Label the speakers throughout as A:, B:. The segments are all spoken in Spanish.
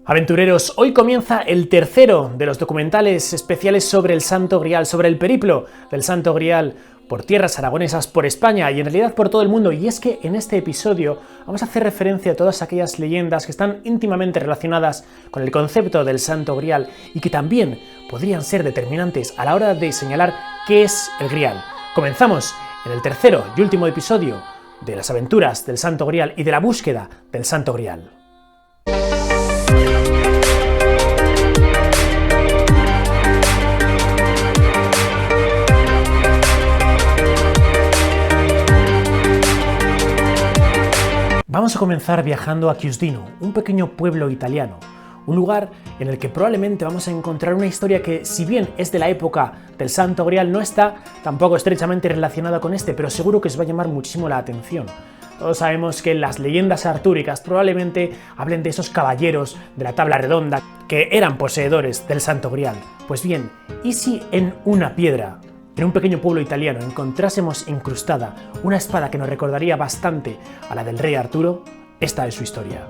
A: Aventureros, hoy comienza el tercero de los documentales especiales sobre el Santo Grial, sobre el periplo del Santo Grial por tierras aragonesas, por España y en realidad por todo el mundo. Y es que en este episodio vamos a hacer referencia a todas aquellas leyendas que están íntimamente relacionadas con el concepto del Santo Grial y que también podrían ser determinantes a la hora de señalar qué es el Grial. Comenzamos en el tercero y último episodio de las aventuras del Santo Grial y de la búsqueda del Santo Grial. Vamos a comenzar viajando a Chiusdino, un pequeño pueblo italiano, un lugar en el que probablemente vamos a encontrar una historia que, si bien es de la época del Santo Grial, no está tampoco estrechamente relacionada con este, pero seguro que os va a llamar muchísimo la atención. Todos sabemos que las leyendas artúricas probablemente hablen de esos caballeros de la tabla redonda que eran poseedores del Santo Grial. Pues bien, ¿y si en una piedra, en un pequeño pueblo italiano, encontrásemos incrustada una espada que nos recordaría bastante a la del rey Arturo? Esta es su historia.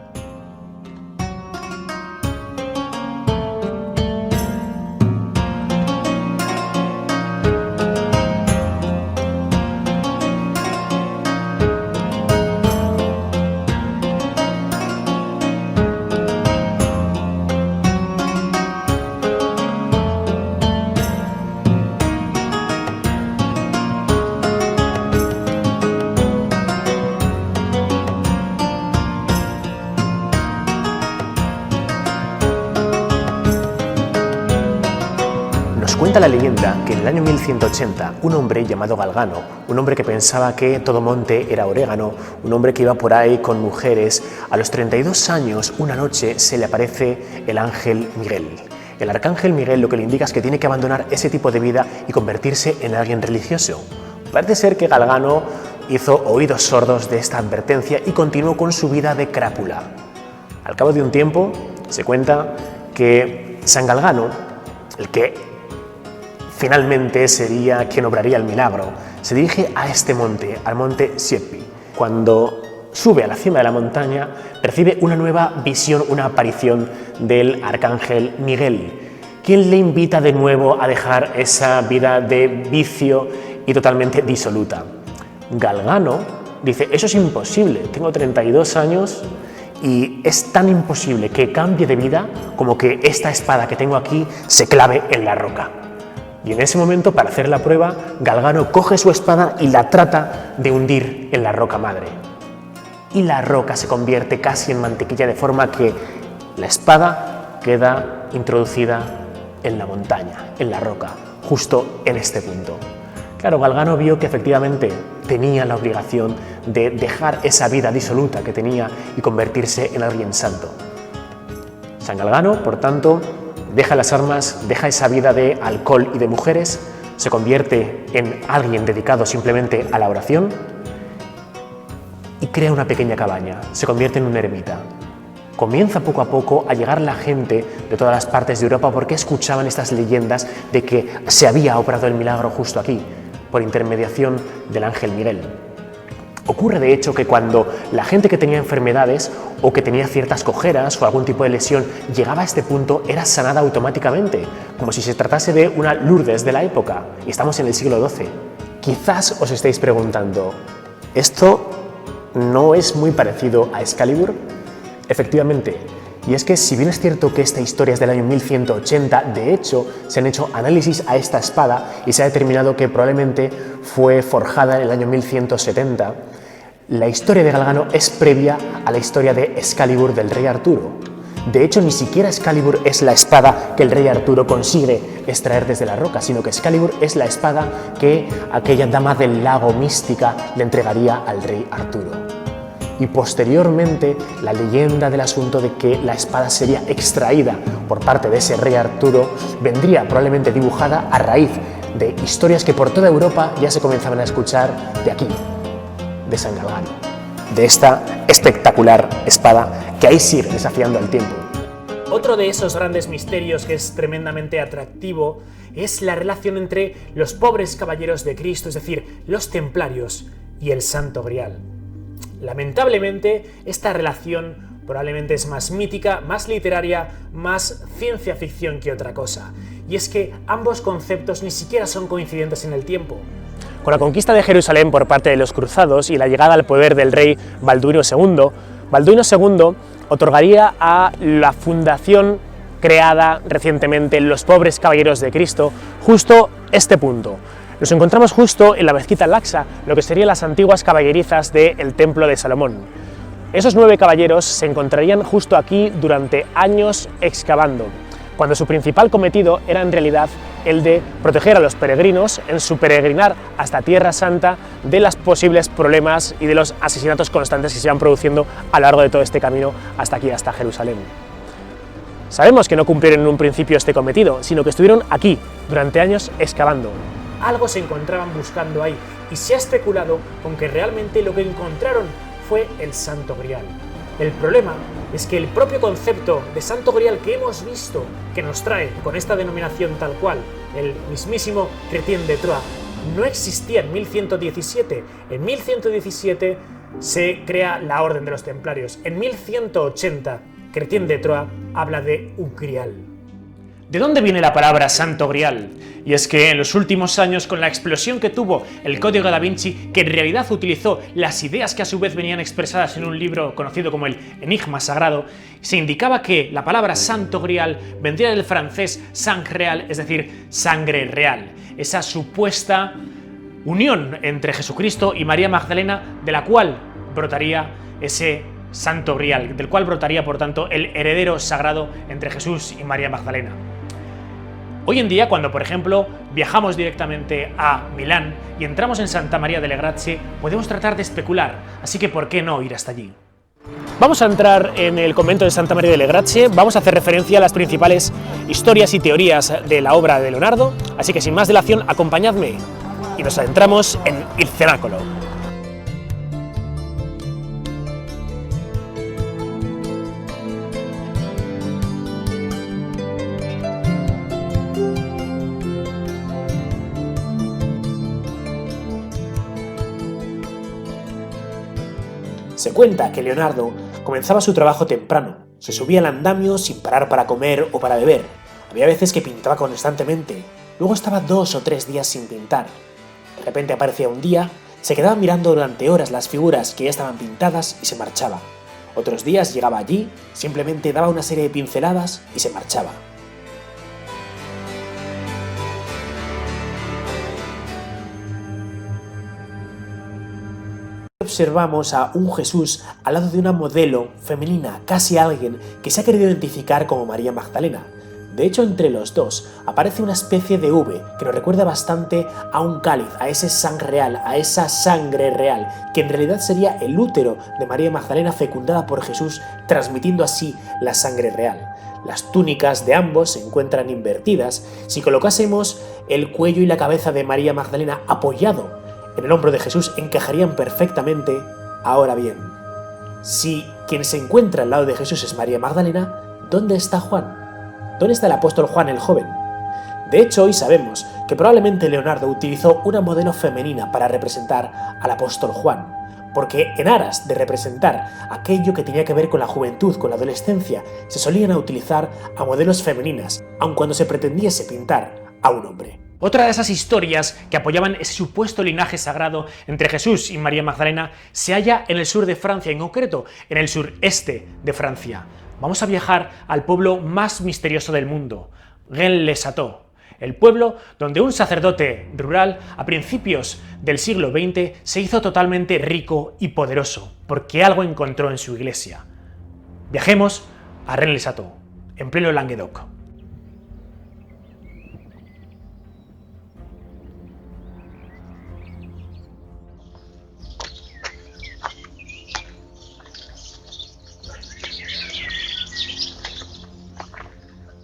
A: Cuenta la leyenda que en el año 1180 un hombre llamado Galgano, un hombre que pensaba que todo monte era orégano, un hombre que iba por ahí con mujeres, a los 32 años una noche se le aparece el ángel Miguel. El arcángel Miguel lo que le indica es que tiene que abandonar ese tipo de vida y convertirse en alguien religioso. Parece ser que Galgano hizo oídos sordos de esta advertencia y continuó con su vida de crápula. Al cabo de un tiempo se cuenta que San Galgano, el que finalmente sería quien obraría el milagro, se dirige a este monte, al monte Siepi. Cuando sube a la cima de la montaña, percibe una nueva visión, una aparición del arcángel Miguel, quien le invita de nuevo a dejar esa vida de vicio y totalmente disoluta. Galgano dice: eso es imposible, tengo 32 años y es tan imposible que cambie de vida como que esta espada que tengo aquí se clave en la roca. Y en ese momento, para hacer la prueba, Galgano coge su espada y la trata de hundir en la roca madre. Y la roca se convierte casi en mantequilla, de forma que la espada queda introducida en la montaña, en la roca, justo en este punto. Claro, Galgano vio que efectivamente tenía la obligación de dejar esa vida disoluta que tenía y convertirse en alguien santo. San Galgano, por tanto, deja las armas, deja esa vida de alcohol y de mujeres, se convierte en alguien dedicado simplemente a la oración y crea una pequeña cabaña, se convierte en una ermita. Comienza poco a poco a llegar la gente de todas las partes de Europa porque escuchaban estas leyendas de que se había obrado el milagro justo aquí, por intermediación del ángel Miguel. Ocurre de hecho que cuando la gente que tenía enfermedades o que tenía ciertas cojeras o algún tipo de lesión llegaba a este punto, era sanada automáticamente, como si se tratase de una Lourdes de la época, y estamos en el siglo XII. Quizás os estéis preguntando, ¿esto no es muy parecido a Excalibur? Efectivamente, y es que si bien es cierto que esta historia es del año 1180, de hecho se han hecho análisis a esta espada y se ha determinado que probablemente fue forjada en el año 1170, la historia de Galgano es previa a la historia de Excalibur del rey Arturo. De hecho, ni siquiera Excalibur es la espada que el rey Arturo consigue extraer desde la roca, sino que Excalibur es la espada que aquella dama del lago mística le entregaría al rey Arturo. Y posteriormente la leyenda del asunto de que la espada sería extraída por parte de ese rey Arturo vendría probablemente dibujada a raíz de historias que por toda Europa ya se comenzaban a escuchar de aquí, de San Galgano, de esta espectacular espada que ahí sigue desafiando al tiempo. Otro de esos grandes misterios que es tremendamente atractivo es la relación entre los pobres caballeros de Cristo, es decir, los templarios, y el Santo Grial. Lamentablemente, esta relación probablemente es más mítica, más literaria, más ciencia ficción que otra cosa. Y es que ambos conceptos ni siquiera son coincidentes en el tiempo. Con la conquista de Jerusalén por parte de los cruzados y la llegada al poder del rey Balduino II otorgaría a la fundación creada recientemente los pobres caballeros de Cristo justo este punto. Nos encontramos justo en la mezquita Al-Aqsa, lo que serían las antiguas caballerizas del Templo de Salomón. Esos 9 caballeros se encontrarían justo aquí durante años excavando, cuando su principal cometido era en realidad el de proteger a los peregrinos en su peregrinar hasta Tierra Santa de los posibles problemas y de los asesinatos constantes que se iban produciendo a lo largo de todo este camino hasta aquí, hasta Jerusalén. Sabemos que no cumplieron en un principio este cometido, sino que estuvieron aquí durante años excavando. Algo se encontraban buscando ahí y se ha especulado con que realmente lo que encontraron fue el Santo Grial. El problema es que el propio concepto de Santo Grial que hemos visto que nos trae con esta denominación tal cual, el mismísimo Chrétien de Troyes, no existía en 1117. En 1117 se crea la Orden de los Templarios. En 1180, Chrétien de Troyes habla de un Grial. ¿De dónde viene la palabra Santo Grial? Y es que en los últimos años, con la explosión que tuvo el Código Da Vinci, que en realidad utilizó las ideas que a su vez venían expresadas en un libro conocido como el Enigma Sagrado, se indicaba que la palabra Santo Grial vendría del francés sang real, es decir, sangre real, esa supuesta unión entre Jesucristo y María Magdalena, de la cual brotaría ese Santo Grial, del cual brotaría por tanto el heredero sagrado entre Jesús y María Magdalena. Hoy en día, cuando por ejemplo viajamos directamente a Milán y entramos en Santa María delle Grazie, podemos tratar de especular, así que ¿por qué no ir hasta allí? Vamos a entrar en el convento de Santa María delle Grazie, vamos a hacer referencia a las principales historias y teorías de la obra de Leonardo, así que sin más dilación, acompañadme y nos adentramos en el cenáculo. Se cuenta que Leonardo comenzaba su trabajo temprano, se subía al andamio sin parar para comer o para beber, había veces que pintaba constantemente, luego estaba 2 o 3 días sin pintar. De repente aparecía un día, se quedaba mirando durante horas las figuras que ya estaban pintadas y se marchaba. Otros días llegaba allí, simplemente daba una serie de pinceladas y se marchaba. Observamos a un Jesús al lado de una modelo femenina, casi alguien que se ha querido identificar como María Magdalena. De hecho, entre los dos aparece una especie de V que nos recuerda bastante a un cáliz, a ese sang real, a esa sangre real, que en realidad sería el útero de María Magdalena fecundada por Jesús, transmitiendo así la sangre real. Las túnicas de ambos se encuentran invertidas. Si colocásemos el cuello y la cabeza de María Magdalena apoyado en el hombro de Jesús, encajarían perfectamente. Ahora bien, si quien se encuentra al lado de Jesús es María Magdalena, ¿dónde está Juan? ¿Dónde está el apóstol Juan el joven? De hecho, hoy sabemos que probablemente Leonardo utilizó una modelo femenina para representar al apóstol Juan, porque en aras de representar aquello que tenía que ver con la juventud, con la adolescencia, se solían utilizar a modelos femeninas, aun cuando se pretendiese pintar a un hombre. Otra de esas historias que apoyaban ese supuesto linaje sagrado entre Jesús y María Magdalena se halla en el sur de Francia, en concreto en el sureste de Francia. Vamos a viajar al pueblo más misterioso del mundo, Rennes-le-Château, el pueblo donde un sacerdote rural a principios del siglo XX se hizo totalmente rico y poderoso porque algo encontró en su iglesia. Viajemos a Rennes-le-Château, en pleno Languedoc.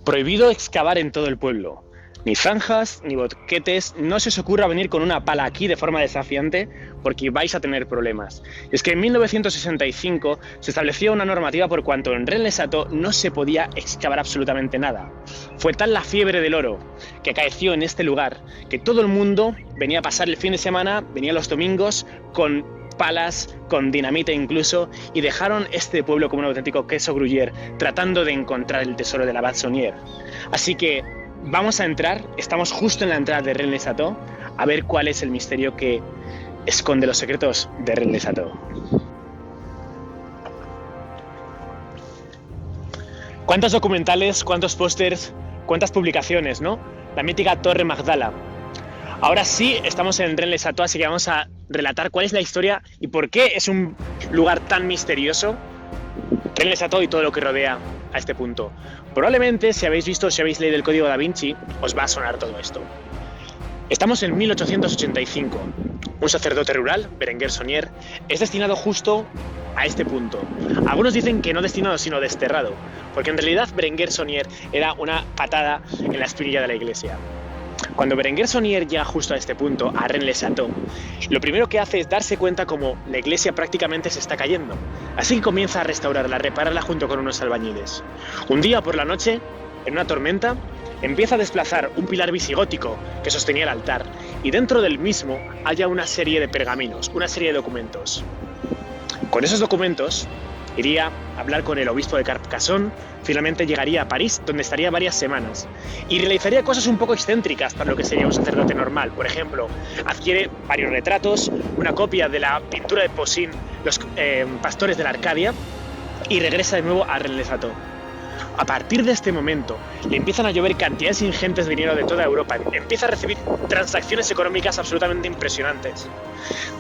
B: Prohibido excavar en todo el pueblo. Ni zanjas, ni boquetes, no se os ocurra venir con una pala aquí de forma desafiante porque vais a tener problemas. Es que en 1965 se estableció una normativa por cuanto en Rennes-le-Château no se podía excavar absolutamente nada. Fue tal la fiebre del oro que acaeció en este lugar que todo el mundo venía a pasar el fin de semana, venía los domingos con palas, con dinamita incluso, y dejaron este pueblo como un auténtico queso gruyère, tratando de encontrar el tesoro del abad Saunier. Así que vamos a entrar, estamos justo en la entrada de Rennes-le-Château, a ver cuál es el misterio que esconde los secretos de Rennes-le-Château. ¿Cuántos documentales, cuántos pósters, cuántas publicaciones, ¿no? La mítica Torre Magdala. Ahora sí, estamos en Rennes-le-Château, así que vamos a relatar cuál es la historia y por qué es un lugar tan misterioso, Rennes-le-Château y todo lo que rodea a este punto. Probablemente, si habéis visto, si habéis leído el Código Da Vinci, os va a sonar todo esto. Estamos en 1885. Un sacerdote rural, Berenguer Saunier, es destinado justo a este punto. Algunos dicen que no destinado, sino desterrado, porque en realidad Berenguer Saunier era una patada en la espinilla de la iglesia. Cuando Berenguer Saunier llega justo a este punto, a Rennes-le-Château, lo primero que hace es darse cuenta como la iglesia prácticamente se está cayendo. Así que comienza a restaurarla, a repararla junto con unos albañiles. Un día por la noche, en una tormenta, empieza a desplazar un pilar visigótico que sostenía el altar y dentro del mismo halla una serie de pergaminos, una serie de documentos. Con esos documentos iría a hablar con el obispo de Carcassonne, finalmente llegaría a París, donde estaría varias semanas, y realizaría cosas un poco excéntricas para lo que sería un sacerdote normal. Por ejemplo, adquiere varios retratos, una copia de la pintura de Poussin, Los pastores de la Arcadia, y regresa de nuevo a Rennes-le-Château. A partir de este momento, le empiezan a llover cantidades ingentes de dinero de toda Europa, empieza a recibir transacciones económicas absolutamente impresionantes.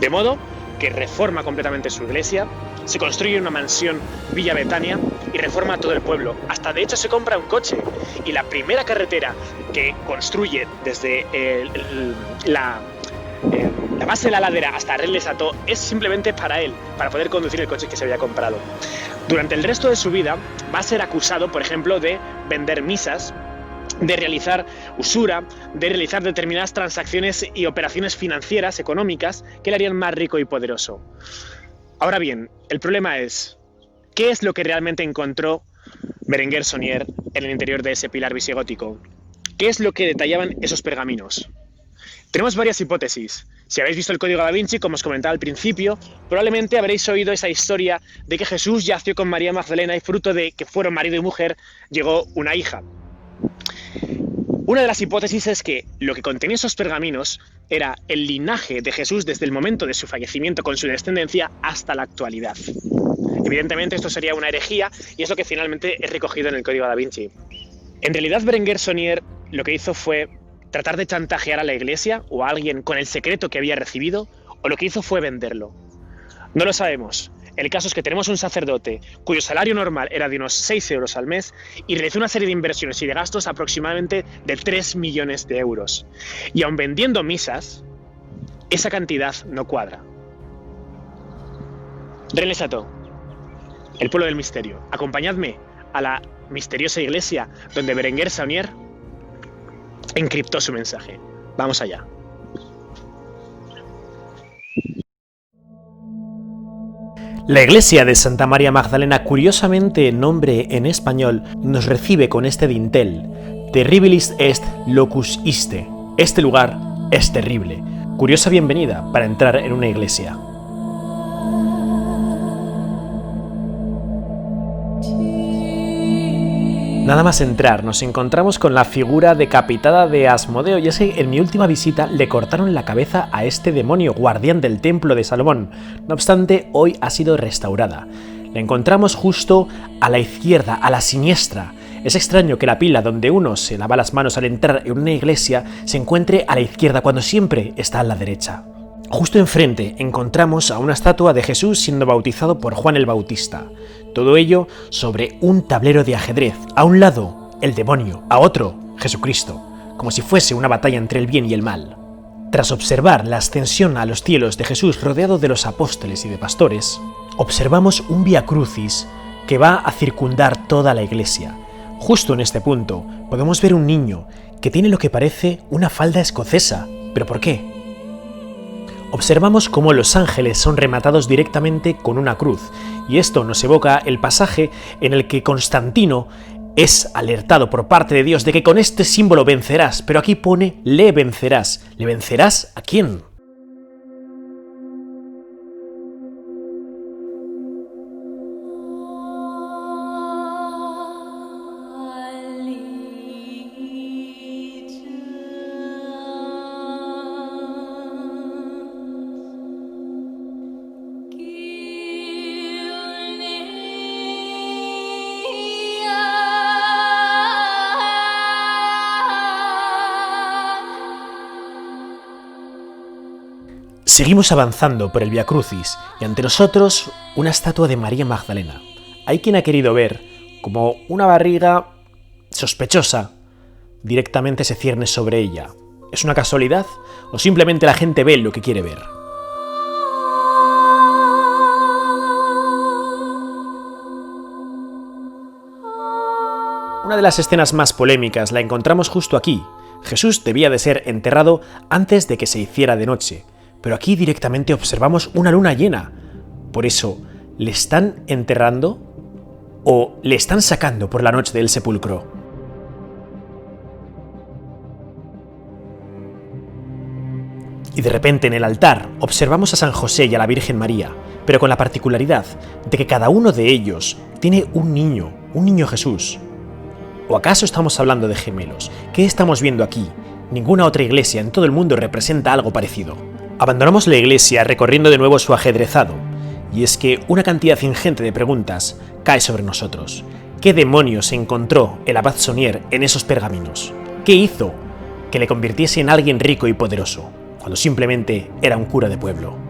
B: De modo que reforma completamente su iglesia, se construye una mansión Villa Betania y reforma todo el pueblo. Hasta de hecho se compra un coche y la primera carretera que construye desde la base de la ladera hasta Rennes-le-Château es simplemente para él, para poder conducir el coche que se había comprado. Durante el resto de su vida va a ser acusado, por ejemplo, de vender misas, de realizar usura, de realizar determinadas transacciones y operaciones financieras, económicas, que le harían más rico y poderoso. Ahora bien, el problema es, ¿qué es lo que realmente encontró Berenguer Saunier en el interior de ese pilar visigótico? ¿Qué es lo que detallaban esos pergaminos? Tenemos varias hipótesis. Si habéis visto el Código Da Vinci, como os comentaba al principio, probablemente habréis oído esa historia de que Jesús yació con María Magdalena y fruto de que fueron marido y mujer, llegó una hija. Una de las hipótesis es que lo que contenía esos pergaminos era el linaje de Jesús desde el momento de su fallecimiento con su descendencia hasta la actualidad. Evidentemente esto sería una herejía y es lo que finalmente es recogido en el Código Da Vinci. En realidad Berenguer Saunier lo que hizo fue tratar de chantajear a la iglesia o a alguien con el secreto que había recibido, o lo que hizo fue venderlo. No lo sabemos. El caso es que tenemos un sacerdote cuyo salario normal era de unos 6 euros al mes y realizó una serie de inversiones y de gastos aproximadamente de 3 millones de euros. Y aun vendiendo misas, esa cantidad no cuadra. Rennes-le-Château, el pueblo del misterio. Acompañadme a la misteriosa iglesia donde Berenguer Saunier encriptó su mensaje. Vamos allá.
A: La iglesia de Santa María Magdalena, curiosamente nombre en español, nos recibe con este dintel: Terribilis est locus iste. Este lugar es terrible. Curiosa bienvenida para entrar en una iglesia. Nada más entrar, nos encontramos con la figura decapitada de Asmodeo, y es que en mi última visita le cortaron la cabeza a este demonio, guardián del templo de Salomón. No obstante, hoy ha sido restaurada. La encontramos justo a la izquierda, a la siniestra. Es extraño que la pila donde uno se lava las manos al entrar en una iglesia se encuentre a la izquierda cuando siempre está a la derecha. Justo enfrente encontramos a una estatua de Jesús siendo bautizado por Juan el Bautista. Todo ello sobre un tablero de ajedrez. A un lado, el demonio, a otro, Jesucristo, como si fuese una batalla entre el bien y el mal. Tras observar la ascensión a los cielos de Jesús rodeado de los apóstoles y de pastores, observamos un Vía Crucis que va a circundar toda la iglesia. Justo en este punto podemos ver un niño que tiene lo que parece una falda escocesa. ¿Pero por qué? Observamos cómo los ángeles son rematados directamente con una cruz, y esto nos evoca el pasaje en el que Constantino es alertado por parte de Dios de que con este símbolo vencerás, pero aquí pone le vencerás. ¿Le vencerás a quién? Seguimos avanzando por el Vía Crucis y ante nosotros una estatua de María Magdalena. Hay quien ha querido ver como una barriga sospechosa directamente se cierne sobre ella. ¿Es una casualidad o simplemente la gente ve lo que quiere ver? Una de las escenas más polémicas la encontramos justo aquí. Jesús debía de ser enterrado antes de que se hiciera de noche, pero aquí directamente observamos una luna llena. Por eso, ¿le están enterrando o le están sacando por la noche del sepulcro? Y de repente en el altar observamos a San José y a la Virgen María, pero con la particularidad de que cada uno de ellos tiene un niño Jesús. ¿O acaso estamos hablando de gemelos? ¿Qué estamos viendo aquí? Ninguna otra iglesia en todo el mundo representa algo parecido. Abandonamos la iglesia recorriendo de nuevo su ajedrezado, y es que una cantidad ingente de preguntas cae sobre nosotros. ¿Qué demonios encontró el abad Saunier en esos pergaminos? ¿Qué hizo que le convirtiese en alguien rico y poderoso, cuando simplemente era un cura de pueblo?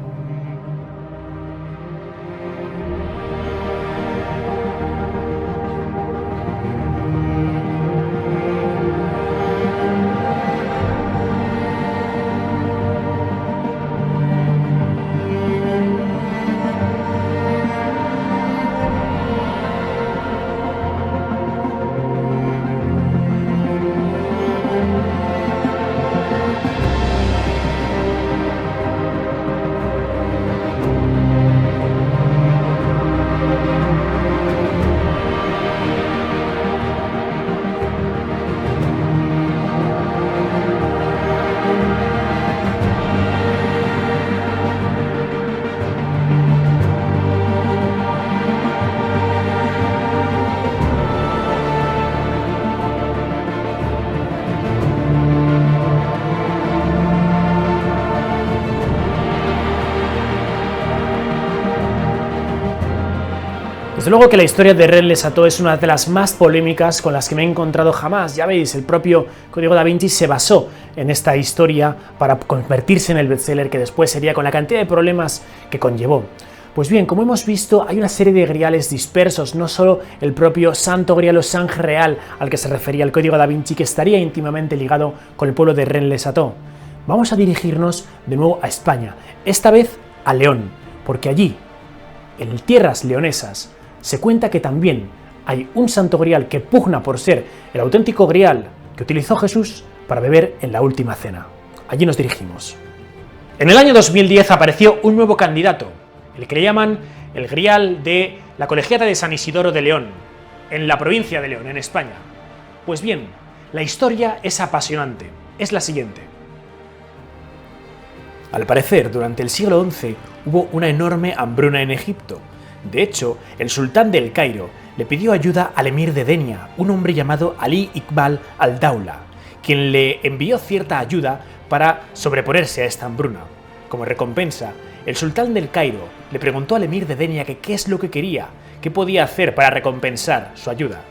A: Desde luego que la historia de Rennes les Chateau es una de las más polémicas con las que me he encontrado jamás. Ya veis, el propio Código da Vinci se basó en esta historia para convertirse en el bestseller que después sería, con la cantidad de problemas que conllevó. Pues bien, como hemos visto, hay una serie de griales dispersos, no solo el propio Santo Grial o Sang Real al que se refería el Código da Vinci, que estaría íntimamente ligado con el pueblo de Rennes les Chateau. Vamos a dirigirnos de nuevo a España, esta vez a León, porque allí, en tierras leonesas, se cuenta que también hay un santo grial que pugna por ser el auténtico grial que utilizó Jesús para beber en la última cena. Allí nos dirigimos. En el año 2010 apareció un nuevo candidato, el que le llaman el grial de la Colegiata de San Isidoro de León, en la provincia de León, en España. Pues bien, la historia es apasionante. Es la siguiente. Al parecer, durante el siglo XI hubo una enorme hambruna en Egipto. De hecho, el sultán del Cairo le pidió ayuda al emir de Denia, un hombre llamado Ali Iqbal al-Dawla, quien le envió cierta ayuda para sobreponerse a esta hambruna. Como recompensa, el sultán del Cairo le preguntó al emir de Denia que qué es lo que quería, qué podía hacer para recompensar su ayuda.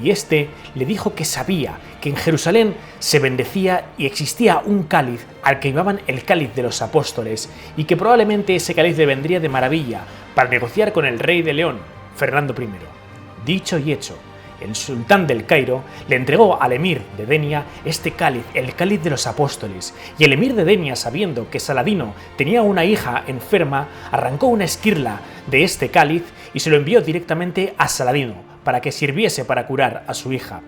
A: Y este le dijo que sabía que en Jerusalén se bendecía y existía un cáliz al que llamaban el cáliz de los apóstoles, y que probablemente ese cáliz le vendría de maravilla para negociar con el rey de León, Fernando I. Dicho y hecho, el sultán del Cairo le entregó al emir de Denia este cáliz, el cáliz de los apóstoles, y el emir de Denia, sabiendo que Saladino tenía una hija enferma, arrancó una esquirla de este cáliz y se lo envió directamente a Saladino, para que sirviese para curar a su hija.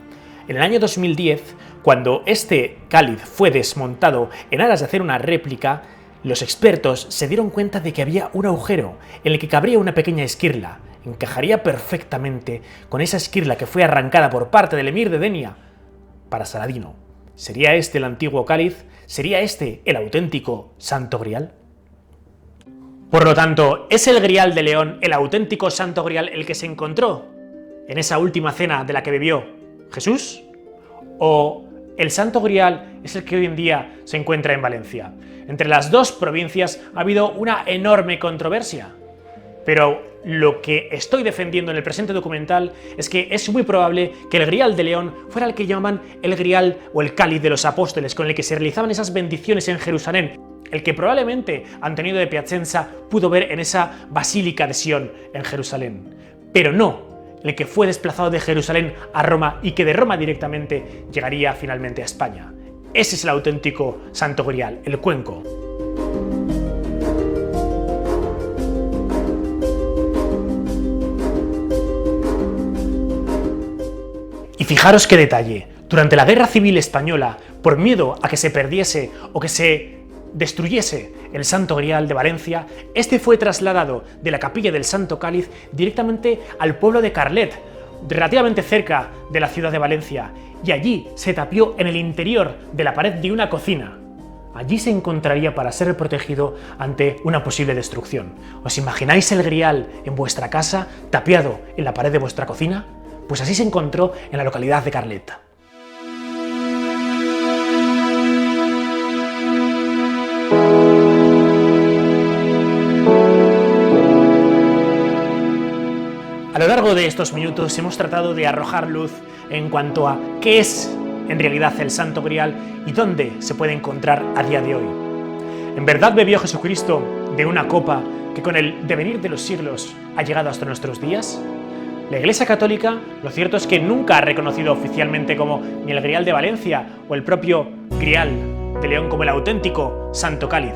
A: En el año 2010, cuando este cáliz fue desmontado en aras de hacer una réplica, los expertos se dieron cuenta de que había un agujero en el que cabría una pequeña esquirla. Encajaría perfectamente con esa esquirla que fue arrancada por parte del emir de Denia para Saladino. ¿Sería este el antiguo cáliz? ¿Sería este el auténtico Santo Grial? Por lo tanto, ¿es el Grial de León el auténtico Santo Grial el que se encontró en esa última cena de la que bebió Jesús? ¿O el Santo Grial es el que hoy en día se encuentra en Valencia? Entre las dos provincias ha habido una enorme controversia, pero lo que estoy defendiendo en el presente documental es que es muy probable que el Grial de León fuera el que llaman el Grial o el Cáliz de los Apóstoles, con el que se realizaban esas bendiciones en Jerusalén, el que probablemente Antonio de Piacenza pudo ver en esa Basílica de Sion en Jerusalén, pero no el que fue desplazado de Jerusalén a Roma y que de Roma directamente llegaría finalmente a España. Ese es el auténtico Santo Grial, el cuenco. Y fijaros qué detalle, durante la Guerra Civil Española, por miedo a que se perdiese o que se destruyese el Santo Grial de Valencia, este fue trasladado de la capilla del Santo Cáliz directamente al pueblo de Carlet, relativamente cerca de la ciudad de Valencia, y allí se tapió en el interior de la pared de una cocina. Allí se encontraría para ser protegido ante una posible destrucción. ¿Os imagináis el Grial en vuestra casa, tapiado en la pared de vuestra cocina? Pues así se encontró en la localidad de Carlet. A lo largo de estos minutos hemos tratado de arrojar luz en cuanto a qué es en realidad el Santo Grial y dónde se puede encontrar a día de hoy. ¿En verdad bebió Jesucristo de una copa que con el devenir de los siglos ha llegado hasta nuestros días? La Iglesia Católica, lo cierto es que nunca ha reconocido oficialmente como ni el Grial de Valencia o el propio Grial de León como el auténtico Santo Cáliz.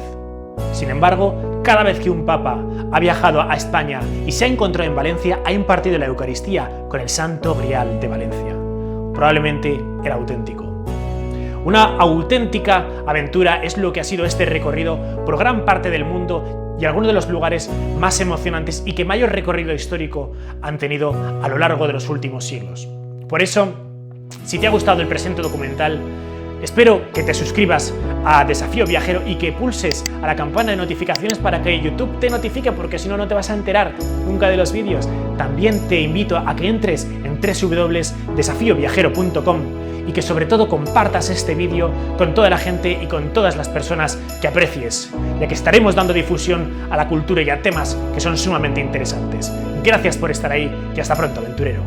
A: Sin embargo, cada vez que un papa ha viajado a España y se ha encontrado en Valencia, ha impartido la Eucaristía con el Santo Grial de Valencia. Probablemente el auténtico. Una auténtica aventura es lo que ha sido este recorrido por gran parte del mundo y algunos de los lugares más emocionantes y que mayor recorrido histórico han tenido a lo largo de los últimos siglos. Por eso, si te ha gustado el presente documental, espero que te suscribas a Desafío Viajero y que pulses a la campana de notificaciones para que YouTube te notifique, porque si no, no te vas a enterar nunca de los vídeos. También te invito a que entres en www.desafioviajero.com y que sobre todo compartas este vídeo con toda la gente y con todas las personas que aprecies, ya que estaremos dando difusión a la cultura y a temas que son sumamente interesantes. Gracias por estar ahí y hasta pronto, aventurero.